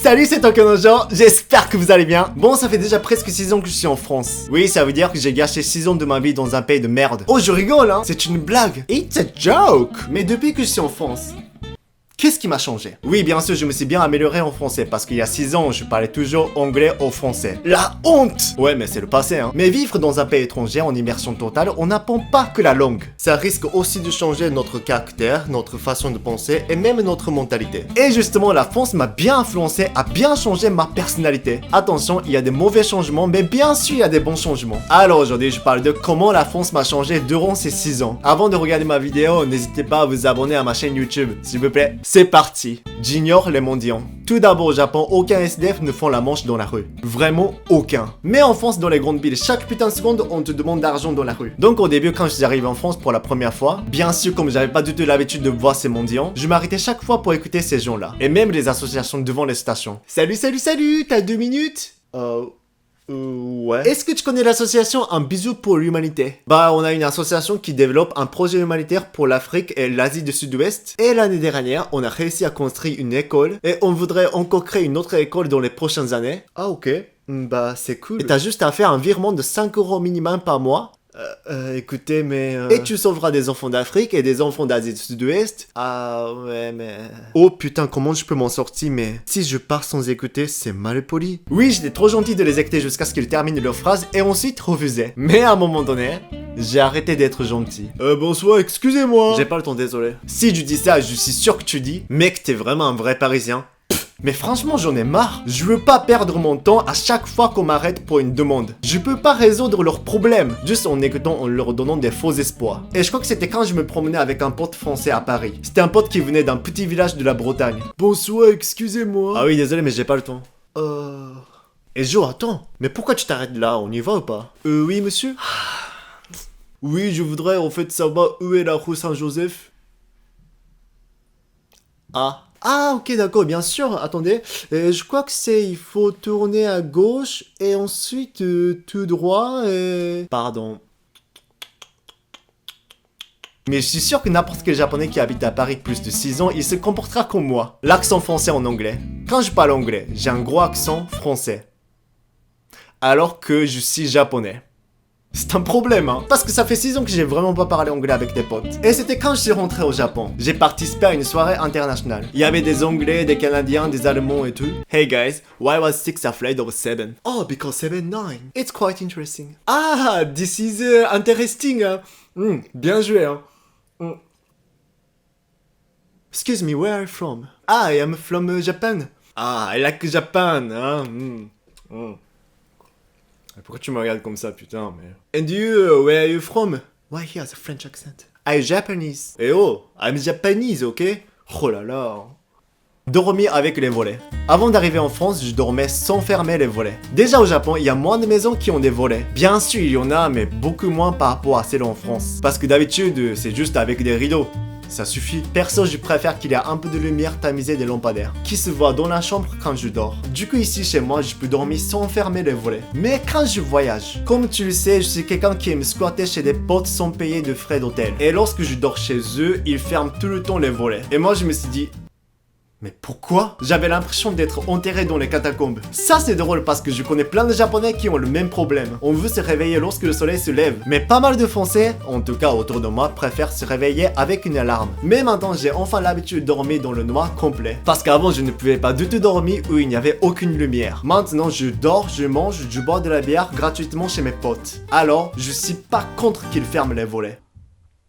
Salut, c'est Tokonojo, j'espère que vous allez bien. Bon, ça fait déjà presque 6 ans que je suis en France. Oui, ça veut dire que j'ai gâché 6 ans de ma vie dans un pays de merde. Oh, je rigole, hein. C'est une blague. It's a joke. Mais depuis que je suis en France, qu'est-ce qui m'a changé? Oui, bien sûr, je me suis bien amélioré en français parce qu'il y a 6 ans, je parlais toujours anglais au français. La honte! Ouais, mais c'est le passé, hein. Mais vivre dans un pays étranger en immersion totale, on n'apprend pas que la langue. Ça risque aussi de changer notre caractère, notre façon de penser et même notre mentalité. Et justement, la France m'a bien influencé, a bien changé ma personnalité. Attention, il y a des mauvais changements, mais bien sûr, il y a des bons changements. Alors aujourd'hui, je parle de comment la France m'a changé durant ces 6 ans. Avant de regarder ma vidéo, n'hésitez pas à vous abonner à ma chaîne YouTube, s'il vous plaît. C'est parti. J'ignore les mendiants. Tout d'abord au Japon, aucun SDF ne font la manche dans la rue. Vraiment aucun. Mais en France, dans les grandes villes, chaque putain de seconde, on te demande d'argent dans la rue. Donc au début, quand je suis arrivé en France pour la première fois, bien sûr, comme j'avais pas du tout l'habitude de voir ces mendiants, je m'arrêtais chaque fois pour écouter ces gens-là. Et même les associations devant les stations. Salut, salut, salut, t'as 2 minutes? Ouais. Est-ce que tu connais l'association Un bisou pour l'humanité? Bah, on a une association qui développe un projet humanitaire pour l'Afrique et l'Asie du Sud-Ouest. Et l'année dernière, on a réussi à construire une école. Et on voudrait encore créer une autre école dans les prochaines années. Ah, ok. Bah, c'est cool. Et t'as juste à faire un virement de 5 € minimum par mois. Écoutez, mais... Et tu sauveras des enfants d'Afrique et des enfants d'Asie du Sud-Ouest. Ah, ouais, mais... Oh putain, comment je peux m'en sortir, mais... Si je pars sans écouter, c'est mal poli. Oui, j'étais trop gentil de les écouter jusqu'à ce qu'ils terminent leur phrase et ensuite refusaient. Mais à un moment donné, j'ai arrêté d'être gentil. Bonsoir, excusez-moi. J'ai pas le temps, désolé. Si tu dis ça, je suis sûr que tu dis... Mec, t'es vraiment un vrai Parisien. Mais franchement, j'en ai marre. Je veux pas perdre mon temps à chaque fois qu'on m'arrête pour une demande. Je peux pas résoudre leurs problèmes, juste en écoutant, en leur donnant des faux espoirs. Et je crois que c'était quand je me promenais avec un pote français à Paris. C'était un pote qui venait d'un petit village de la Bretagne. Bonsoir, excusez-moi. Ah oui, désolé, mais j'ai pas le temps. Et Jo, attends. Mais pourquoi tu t'arrêtes là? On y va ou pas? Oui, monsieur? Oui, je voudrais en fait savoir où est la rue Saint-Joseph. Ah, ok, d'accord, bien sûr. Attendez, je crois que il faut tourner à gauche et ensuite tout droit et... Pardon. Mais je suis sûr que n'importe quel japonais qui habite à Paris plus de 6 ans, il se comportera comme moi. L'accent français en anglais. Quand je parle anglais, j'ai un gros accent français. Alors que je suis japonais. C'est un problème, hein. Parce que ça fait 6 ans que j'ai vraiment pas parlé anglais avec des potes. Et c'était quand je suis rentré au Japon. J'ai participé à une soirée internationale. Il y avait des Anglais, des Canadiens, des Allemands et tout. Hey guys, why was 6 afraid of 7? Oh, because 7, 9. It's quite interesting. Ah, this is interesting, hein. Bien joué, hein. Excuse me, where are you from? Ah, I am from Japan. Ah, I like Japan, hein. Pourquoi tu me regardes comme ça, putain, mais... And you, where are you from? Why he has a French accent? I'm Japanese. Eh oh, I'm Japanese, ok? Oh là là. Dormir avec les volets. Avant d'arriver en France, je dormais sans fermer les volets. Déjà au Japon, il y a moins de maisons qui ont des volets. Bien sûr, il y en a, mais beaucoup moins par rapport à celles en France. Parce que d'habitude, c'est juste avec des rideaux. Ça suffit. Perso, je préfère qu'il y ait un peu de lumière tamisée des lampadaires qui se voit dans la chambre quand je dors. Du coup, ici chez moi, je peux dormir sans fermer les volets. Mais quand je voyage, comme tu le sais, je suis quelqu'un qui aime squatter chez des potes sans payer de frais d'hôtel. Et lorsque je dors chez eux, ils ferment tout le temps les volets. Et moi, je me suis dit... Mais pourquoi? J'avais l'impression d'être enterré dans les catacombes. Ça c'est drôle parce que je connais plein de japonais qui ont le même problème. On veut se réveiller lorsque le soleil se lève. Mais pas mal de français, en tout cas autour de moi, préfèrent se réveiller avec une alarme. Mais maintenant j'ai enfin l'habitude de dormir dans le noir complet. Parce qu'avant je ne pouvais pas du tout dormir où il n'y avait aucune lumière. Maintenant je dors, je mange, je bois de la bière gratuitement chez mes potes. Alors je suis pas contre qu'ils ferment les volets.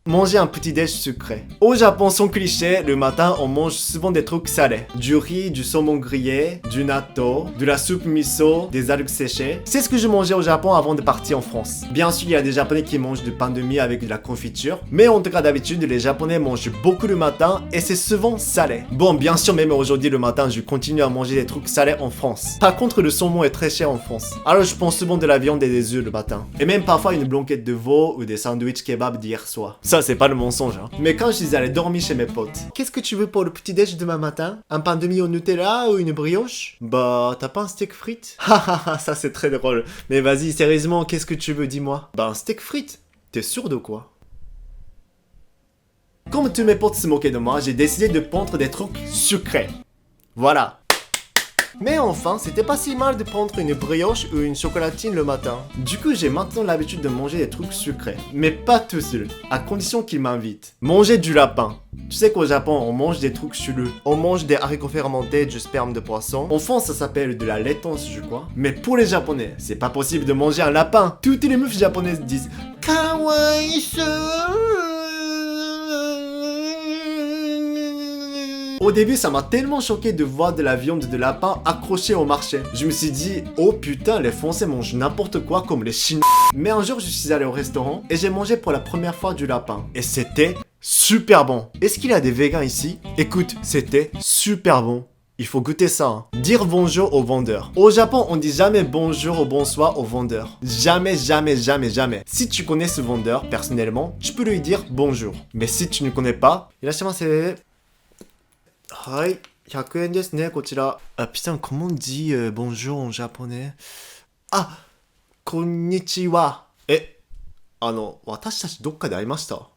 Manger un petit déj sucré. Au Japon, sans cliché, le matin, on mange souvent des trucs salés. Du riz, du saumon grillé, du natto, de la soupe miso, des algues séchées. C'est ce que je mangeais au Japon avant de partir en France. Bien sûr, il y a des Japonais qui mangent du pain de mie avec de la confiture. Mais en tout cas, d'habitude, les Japonais mangent beaucoup le matin et c'est souvent salé. Bon, bien sûr, même aujourd'hui le matin, je continue à manger des trucs salés en France. Par contre, le saumon est très cher en France. Alors, je prends souvent de la viande et des œufs le matin. Et même parfois une blanquette de veau ou des sandwichs kebab d'hier soir. Ça, c'est pas le mensonge, hein. Mais quand je suis allé dormir chez mes potes, qu'est-ce que tu veux pour le petit déj demain matin? Un pain de mie au Nutella ou une brioche? Bah, t'as pas un steak frites? Hahaha, ça c'est très drôle. Mais vas-y, sérieusement, qu'est-ce que tu veux, dis-moi? Bah, un steak frites. T'es sûr de quoi? Comme tous mes potes se moquaient de moi, j'ai décidé de pondre des trucs sucrés. Voilà. Mais enfin, c'était pas si mal de prendre une brioche ou une chocolatine le matin. Du coup, j'ai maintenant l'habitude de manger des trucs sucrés. Mais pas tout seul, à condition qu'ils m'invitent. Manger du lapin. Tu sais qu'au Japon, on mange des trucs chelous. On mange des haricots fermentés, du sperme de poisson. En France, ça s'appelle de la laitance, je crois. Mais pour les Japonais, c'est pas possible de manger un lapin. Toutes les meufs japonaises disent Kawaii-so. Au début, ça m'a tellement choqué de voir de la viande de lapin accrochée au marché. Je me suis dit, oh putain, les Français mangent n'importe quoi comme les Chinois. Mais un jour, je suis allé au restaurant et j'ai mangé pour la première fois du lapin. Et c'était super bon. Est-ce qu'il y a des végans ici? Écoute, c'était super bon. Il faut goûter ça. Hein. Dire bonjour au vendeur. Au Japon, on dit jamais bonjour ou bonsoir au vendeur. Jamais, jamais, jamais, jamais. Si tu connais ce vendeur, personnellement, tu peux lui dire bonjour. Mais si tu ne connais pas, irashimasu. Hi, 100 yen desu ne, こちら. Ah putain, comment on dit bonjour en japonais? Ah, konnichiwa. 私たちどっかで会いました?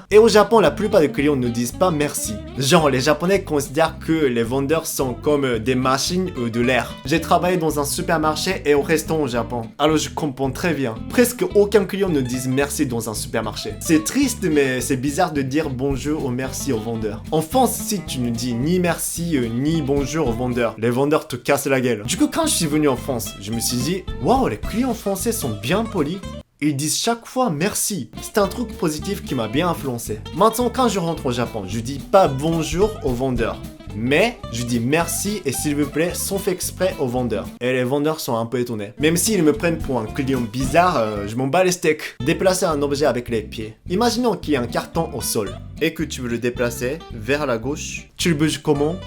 Et au Japon, la plupart des clients ne disent pas merci. Genre, les Japonais considèrent que les vendeurs sont comme des machines ou de l'air. J'ai travaillé dans un supermarché et au restaurant au Japon. Alors je comprends très bien. Presque aucun client ne dit merci dans un supermarché. C'est triste, mais c'est bizarre de dire bonjour ou merci au vendeur. En France, si tu ne dis ni merci ni bonjour au vendeur, les vendeurs te cassent la gueule. Du coup, quand je suis venu en France, je me suis dit, waouh, les clients français sont bien polis. Ils disent chaque fois merci. C'est un truc positif qui m'a bien influencé. Maintenant, quand je rentre au Japon, je dis pas bonjour au vendeur. Mais je dis merci et s'il vous plaît, sans faire exprès au vendeur. Et les vendeurs sont un peu étonnés. Même s'ils me prennent pour un client bizarre, je m'en bats les steaks. Déplacer un objet avec les pieds. Imaginons qu'il y a un carton au sol et que tu veux le déplacer vers la gauche. Tu le bouges comment?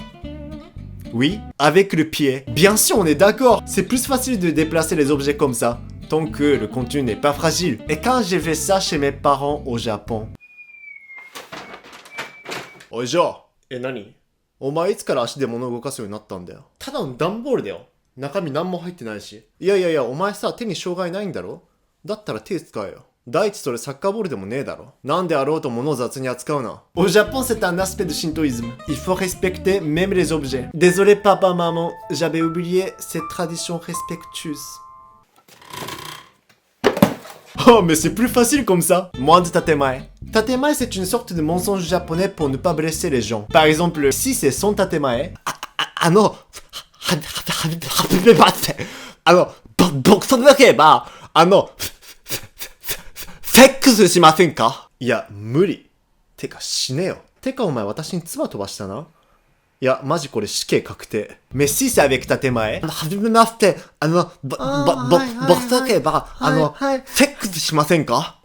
Oui, avec le pied. Bien sûr, on est d'accord. C'est plus facile de déplacer les objets comme ça. Tant que le contenu n'est pas fragile. Et quand j'ai fait ça chez mes parents au Japon. Ojo! 何? お前いつから足で物を動かすようになったんだよ。ただの段ボールだよ。中身何も入ってないし。いやいやいや、お前さ、手に障害ないんだろ？だったら手使えよ。第一それサッカーボールでもねえだろ。なんであろうと物を雑に扱うな。Au Japon, c'est un aspect de shintoïsme. Il faut respecter même les objets. Désolé papa, maman, j'avais oublié cette tradition respectueuse. Oh, mais c'est plus facile comme ça. Moins de tatemae. Tatemae, c'est une sorte de mensonge japonais pour ne pas blesser les gens. Par exemple, si c'est son tatemae... Sex しませんか? いや、無理。てか、死ねよ。てか、お前私に唾飛ばしたな。いや、マジこれ死刑確定。Mais si c'est avec ta témae, はじめまして、僕とけば、セックスしませんか?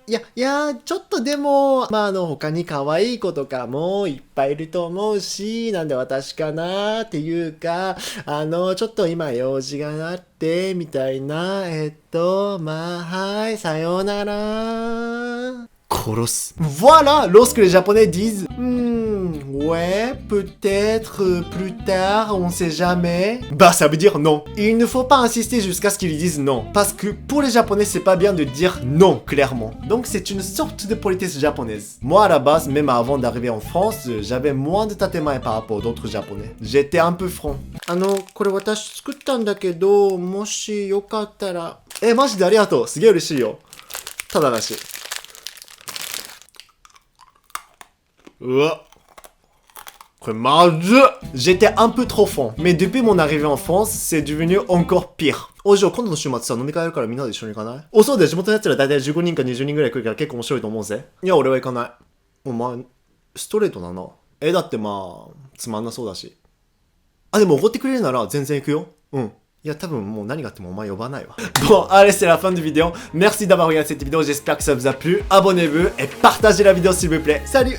いや、ちょっとでも、他に可愛い子とかもいっぱいいると思うし、なんで私かなっていうか、ちょっと今用事があって、みたいな、はい、さようなら。殺す. Voilà, lorsque les Japonais disent ouais, peut-être plus tard, on sait jamais. Bah, ça veut dire non. Il ne faut pas insister jusqu'à ce qu'ils disent non. Parce que pour les Japonais, c'est pas bien de dire non, clairement. Donc, c'est une sorte de politesse japonaise. Moi, à la base, même avant d'arriver en France, j'avais moins de tatemae par rapport aux autres Japonais. J'étais un peu franc. これ私作ったんだけど、もしよかったら。マジでありがとう。すげえ嬉しいよ。ただだし。J'étais un peu trop franc, mais depuis mon arrivée en France, c'est devenu encore pire. おじゃあ今度の週末さ、飲み会あるからみんなで一緒に行かない？お、そうだよ、地元のやつら大体15人か20人ぐらい来るから結構面白いと思うぜ。いや、俺は行かない。お前、ストレートだな。だってまあ、つまんなそうだし。あ、でも怒ってくれるなら全然行くよ。うん。いや、多分もう何があってもお前呼ばないわ。Bon, allez, c'est la fin de vidéo. Merci d'avoir regardé cette vidéo, j'espère que ça vous a plu. Abonnez-vous et partagez la vidéo s'il vous plaît. Salut!